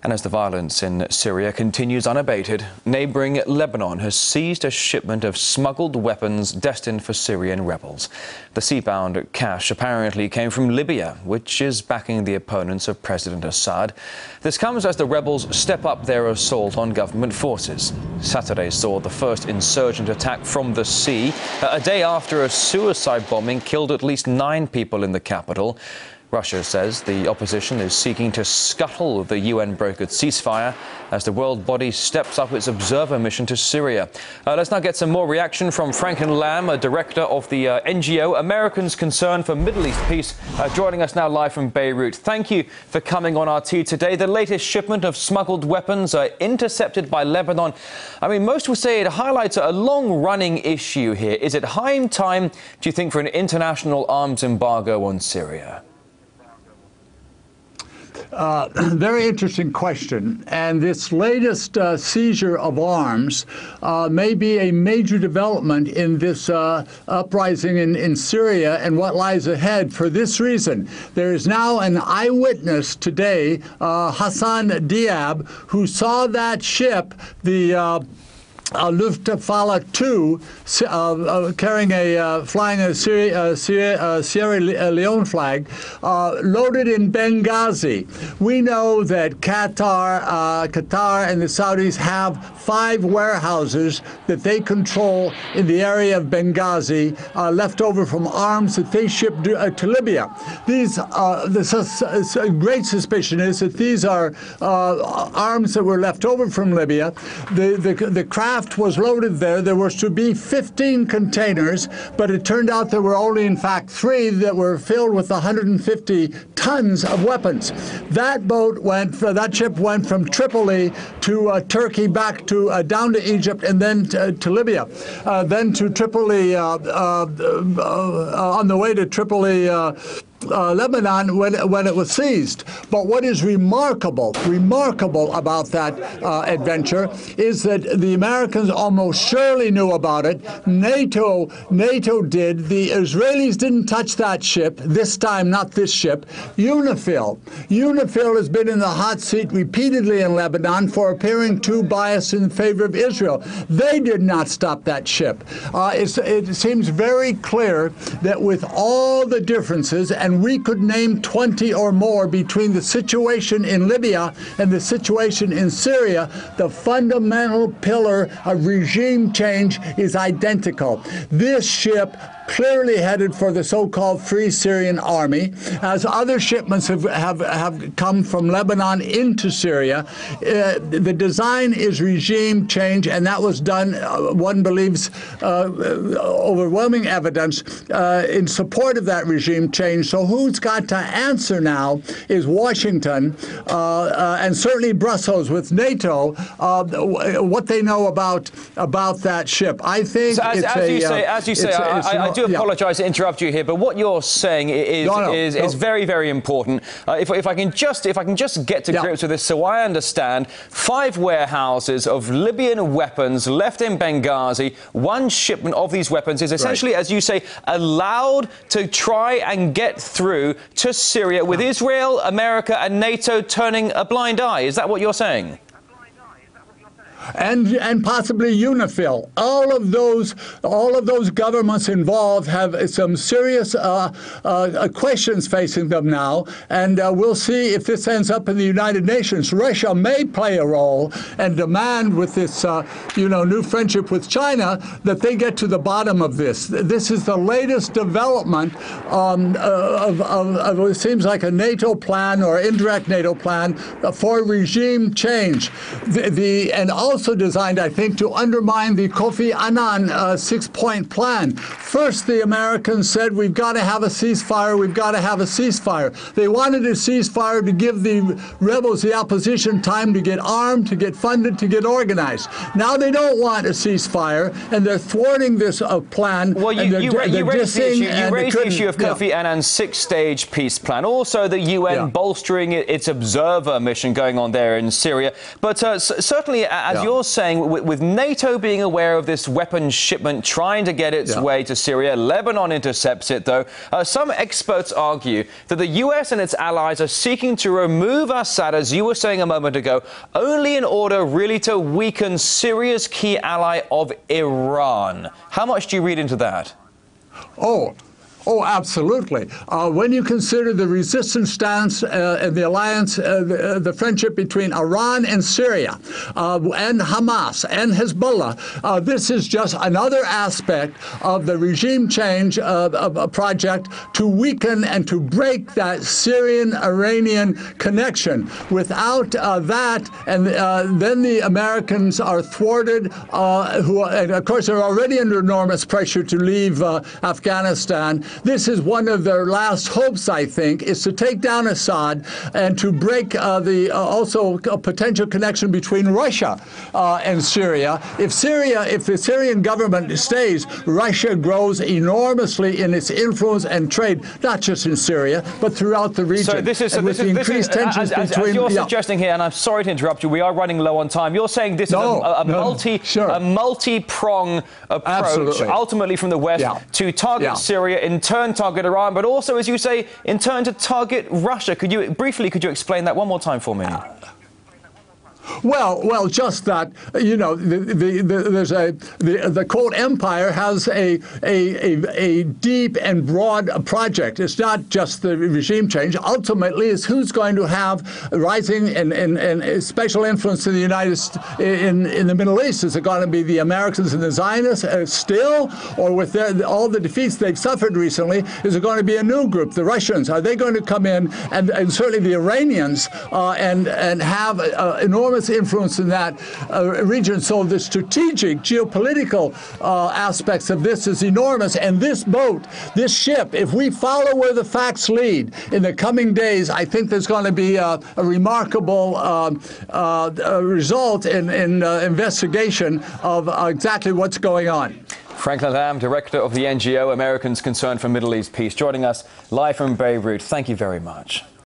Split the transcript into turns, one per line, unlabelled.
And as the violence in Syria continues unabated, neighbouring Lebanon has seized a shipment of smuggled weapons destined for Syrian rebels. The sea-bound cash apparently came from Libya, which is backing the opponents of President Assad. This comes as the rebels step up their assault on government forces. Saturday saw the first insurgent attack from the sea, a day after a suicide bombing killed at least 9 people in the capital. Russia says the opposition is seeking to scuttle the UN-brokered ceasefire as the world body steps up its observer mission to Syria. Let's now get some more reaction from Franklin Lamb, a director of the NGO Americans Concerned for Middle East Peace, joining us now live from Beirut. Thank you for coming on RT today. The latest shipment of smuggled weapons intercepted by Lebanon. I mean, most would say it highlights a long-running issue here. Is it high time, do you think, for an international arms embargo on Syria?
Very interesting question. And this latest seizure of arms may be a major development in this uprising in Syria and what lies ahead for this reason. There is now an eyewitness today, Hassan Diab, who saw that ship, the Luftwaffe 2, flying a Sierra Leone flag, loaded in Benghazi. We know that Qatar and the Saudis have 5 warehouses that they control in the area of Benghazi, left over from arms that they shipped to Libya. The great suspicion is that these are arms that were left over from Libya. The craft was loaded there. There was to be 15 containers, but it turned out there were only, in fact, 3 that were filled with 150 tons of weapons. That ship went from Tripoli to Turkey, back to down to Egypt, and then to Libya, then to Tripoli, on the way to Tripoli, Lebanon, when it was seized. But what is remarkable about that adventure is that the Americans almost surely knew about it. NATO did. The Israelis didn't touch that ship this time, not this ship. UNIFIL has been in the hot seat repeatedly in Lebanon for appearing too biased in favor of Israel. They did not stop that ship. It seems very clear that with all the differences, and we could name 20 or more between the situation in Libya and the situation in Syria, the fundamental pillar of regime change is identical. This ship clearly headed for the so-called Free Syrian Army, as other shipments have come from Lebanon into Syria. The design is regime change, and that was done, one believes, overwhelming evidence in support of that regime change. So who's got to answer now is Washington, and certainly Brussels with NATO, what they know about that ship. I think I
do apologise to interrupt you here, but what you're saying is very, very important. If I can just get to grips with this, so I understand, 5 warehouses of Libyan weapons left in Benghazi. 1 shipment of these weapons is essentially, as you say, allowed to try and get through to Syria, with Israel, America, and NATO turning a blind eye. Is that what you're saying?
And possibly UNIFIL. All of those governments involved have some serious questions facing them now, and we'll see if this ends up in the United Nations. Russia may play a role and demand, with this new friendship with China, that they get to the bottom of this. This is the latest development of what seems like a NATO plan or indirect NATO plan for regime change. And also designed, I think, to undermine the Kofi Annan 6-point plan. First, the Americans said, we've got to have a ceasefire, we've got to have a ceasefire. They wanted a ceasefire to give the rebels, the opposition, time to get armed, to get funded, to get organized. Now they don't want a ceasefire, and they're thwarting this plan.
Well, you raised the issue of Kofi Annan's 6-stage peace plan. Also, the UN bolstering its observer mission going on there in Syria. But certainly, as you're saying, with NATO being aware of this weapons shipment trying to get its way to Syria, Lebanon intercepts it, though, some experts argue that the US and its allies are seeking to remove Assad, as you were saying a moment ago, only in order really to weaken Syria's key ally of Iran. How much do you read into that?
Oh, absolutely. When you consider the resistance stance and the alliance, the friendship between Iran and Syria, and Hamas and Hezbollah, this is just another aspect of the regime change project to weaken and to break that Syrian-Iranian connection. Without that, and then the Americans are thwarted, and of course, they're already under enormous pressure to leave Afghanistan. This is one of their last hopes, I think, is to take down Assad and to break also a potential connection between Russia and Syria. If the Syrian government stays, Russia grows enormously in its influence and trade, not just in Syria, but throughout the region.
So this is
increased tensions
as
between.
You're suggesting here, and I'm sorry to interrupt you, we are running low on time. You're saying this is a multi-prong approach,
Absolutely.
ultimately from the West, to target Syria, in turn target Iran, but also, as you say, in turn to target Russia. Could you explain that one more time for me?
Well, just that, you know, the Cold Empire has a deep and broad project. It's not just the regime change. Ultimately, it's who's going to have rising and special influence in the in the Middle East. Is it going to be the Americans and the Zionists still, or with all the defeats they've suffered recently? Is it going to be a new group, the Russians? Are they going to come in and certainly the Iranians and have enormous influence in that region? So the strategic, geopolitical aspects of this is enormous. And this boat, this ship, if we follow where the facts lead in the coming days, I think there's going to be a remarkable result in investigation of exactly what's going on.
Franklin Lamb, director of the NGO Americans Concerned for Middle East Peace, joining us live from Beirut. Thank you very much.